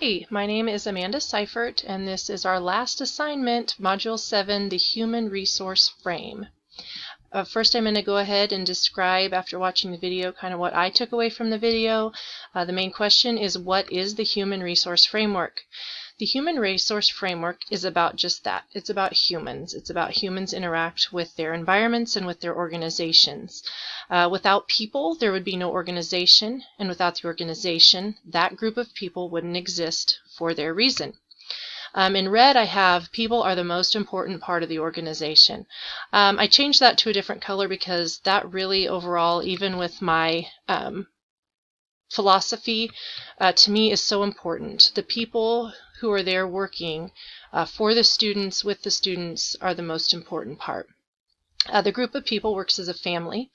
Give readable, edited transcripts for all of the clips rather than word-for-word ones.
Hi, my name is Amanda Seifert, and this is our last assignment, Module 7, the Human Resource Frame. First, I'm going to go ahead and describe, after watching the video, kind of what I took away from the video. The main question is, what is the Human Resource Framework? The Human Resource Framework is about just that. It's about humans. It's about humans interact with their environments and with their organizations. Without people, there would be no organization, and without the organization, that group of people wouldn't exist for their reason. In red, I have people are the most important part of the organization. I changed that to a different color because that really overall, even with my philosophy, to me is so important. The people who are there working for the students, with the students, are the most important part. The group of people works as a family.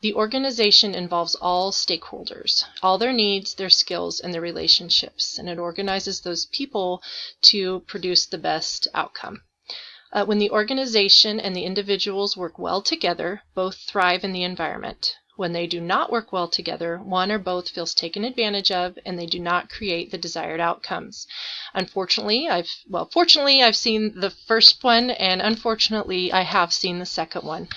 The organization involves all stakeholders, all their needs, their skills, and their relationships, and it organizes those people to produce the best outcome. When the organization and the individuals work well together, both thrive in the environment. When they do not work well together, one or both feels taken advantage of, and they do not create the desired outcomes. Fortunately, I've seen the first one, and unfortunately, I have seen the second one.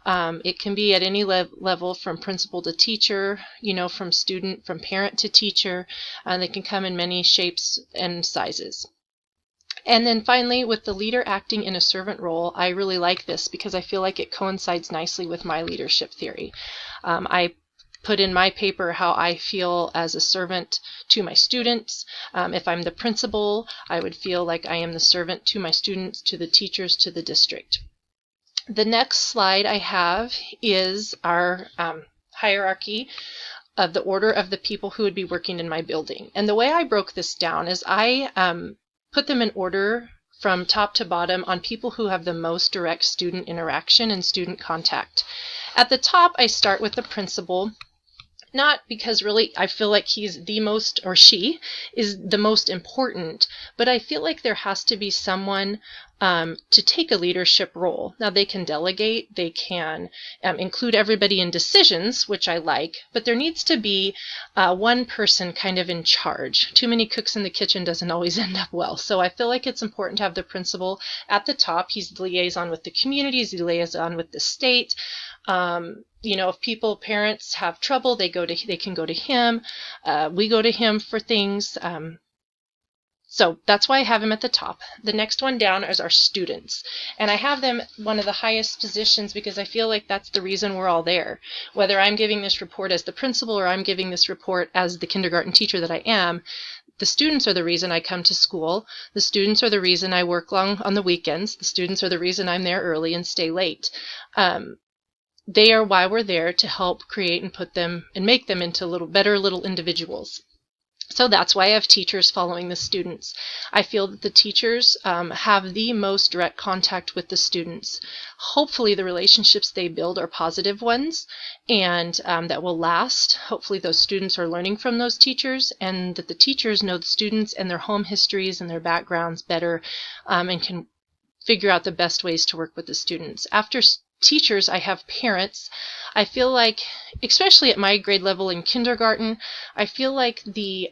It can be at any level, from principal to teacher, from parent to teacher. They can come in many shapes and sizes. And then finally, with the leader acting in a servant role, I really like this because I feel like it coincides nicely with my leadership theory. I put in my paper how I feel as a servant to my students. If I'm the principal, I would feel like I am the servant to my students, to the teachers, to the district. The next slide I have is our hierarchy of the order of the people who would be working in my building. And the way I broke this down is I put them in order from top to bottom on people who have the most direct student interaction and student contact. At the top, I start with the principal, not because really I feel like he's the most, or she is the most important, but I feel like there has to be someone to take a leadership role. Now, they can delegate, they can include everybody in decisions, which I like, but there needs to be one person kind of in charge. Too many cooks in the kitchen doesn't always end up well. So I feel like it's important to have the principal at the top. He's the liaison with the community, he's the liaison with the state. If parents have trouble, they can go to him. We go to him for things. So that's why I have him at the top. The next one down is our students. And I have them one of the highest positions because I feel like that's the reason we're all there. Whether I'm giving this report as the principal or I'm giving this report as the kindergarten teacher that I am, the students are the reason I come to school. The students are the reason I work long on the weekends. The students are the reason I'm there early and stay late. They are why we're there, to help create and put them and make them into better little individuals. So that's why I have teachers following the students. I feel that the teachers have the most direct contact with the students. Hopefully the relationships they build are positive ones and that will last. Hopefully those students are learning from those teachers, and that the teachers know the students and their home histories and their backgrounds better and can figure out the best ways to work with the students. After teachers, I have parents. I feel like, especially at my grade level in kindergarten, I feel like the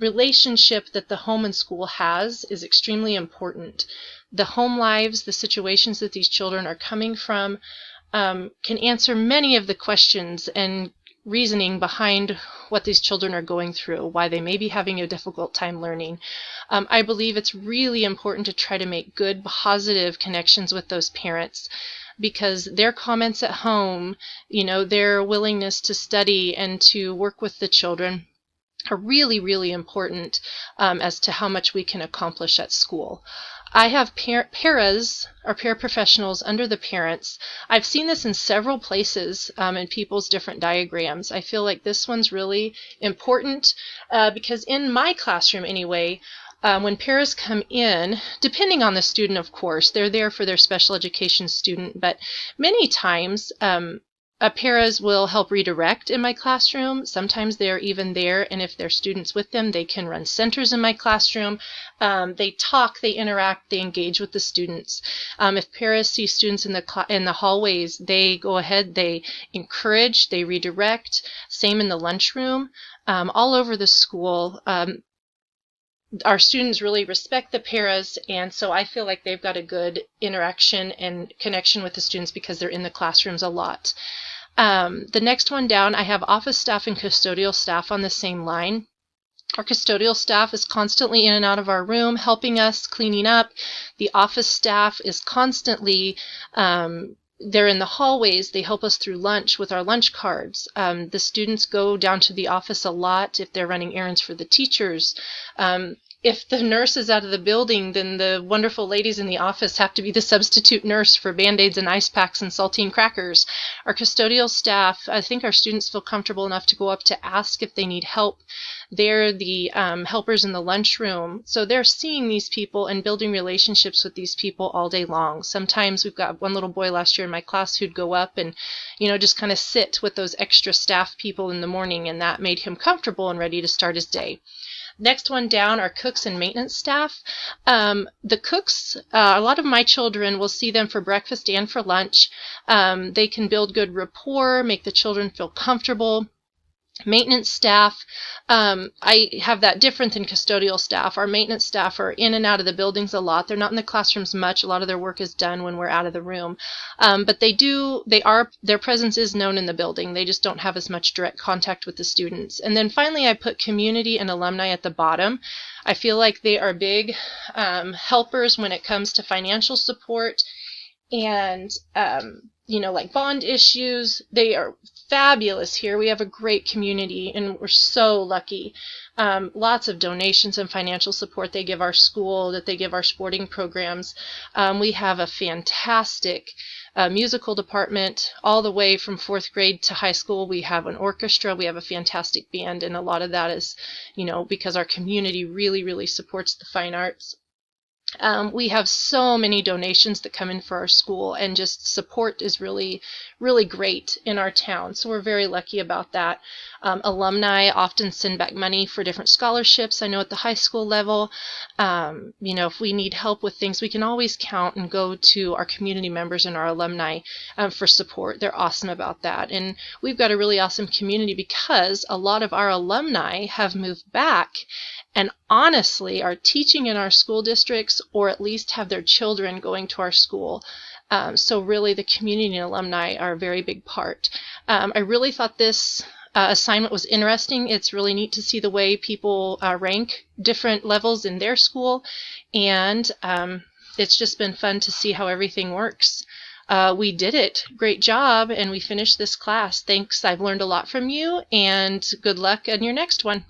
relationship that the home and school has is extremely important. The home lives, the situations that these children are coming from, can answer many of the questions and reasoning behind what these children are going through, why they may be having a difficult time learning. I believe it's really important to try to make good, positive connections with those parents, because their comments at home, their willingness to study and to work with the children are really, really important as to how much we can accomplish at school. I have paras, or paraprofessionals, under the parents. I've seen this in several places in people's different diagrams. I feel like this one's really important because in my classroom anyway, when paras come in, depending on the student, of course, they're there for their special education student, but many times paras will help redirect in my classroom. Sometimes they're even there, and if there are students with them, they can run centers in my classroom. They talk, they interact, they engage with the students. If paras see students in the hallways, they go ahead, they encourage, they redirect. Same in the lunchroom. All over the school. our students really respect the paras, and so I feel like they've got a good interaction and connection with the students because they're in the classrooms a lot. The next one down, I have office staff and custodial staff on the same line. Our custodial staff is constantly in and out of our room, helping us, cleaning up. The office staff is constantly they're in the hallways. They help us through lunch with our lunch cards. The students go down to the office a lot if they're running errands for the teachers. If the nurse is out of the building, then the wonderful ladies in the office have to be the substitute nurse for Band-Aids and ice packs and saltine crackers. Our custodial staff, I think our students feel comfortable enough to go up to ask if they need help. They're the helpers in the lunchroom. So they're seeing these people and building relationships with these people all day long. Sometimes we've got one little boy last year in my class who'd go up and, just kind of sit with those extra staff people in the morning, and that made him comfortable and ready to start his day. Next one down are cooks and maintenance staff. The cooks, a lot of my children will see them for breakfast and for lunch. They can build good rapport, make the children feel comfortable. Maintenance staff, I have that different than custodial staff. Our maintenance staff are in and out of the buildings a lot. They're not in the classrooms much. A lot of their work is done when we're out of the room. But their presence is known in the building. They just don't have as much direct contact with the students. And then finally, I put community and alumni at the bottom. I feel like they are big helpers when it comes to financial support and like bond issues. They are fabulous here. We have a great community and we're so lucky. Lots of donations and financial support they give our school, that they give our sporting programs. We have a fantastic musical department all the way from 4th grade to high school. We have an orchestra. We have a fantastic band, and a lot of that is, because our community really, really supports the fine arts. We have so many donations that come in for our school, and just support is really, really great in our town. So we're very lucky about that. Alumni often send back money for different scholarships. I know at the high school level, if we need help with things, we can always count and go to our community members and our alumni for support. They're awesome about that. And we've got a really awesome community because a lot of our alumni have moved back and honestly are teaching in our school districts, or at least have their children going to our school. So really the community and alumni are a very big part. I really thought this assignment was interesting. It's really neat to see the way people rank different levels in their school, and it's just been fun to see how everything works. We did it. Great job, and we finished this class. Thanks. I've learned a lot from you, and good luck on your next one.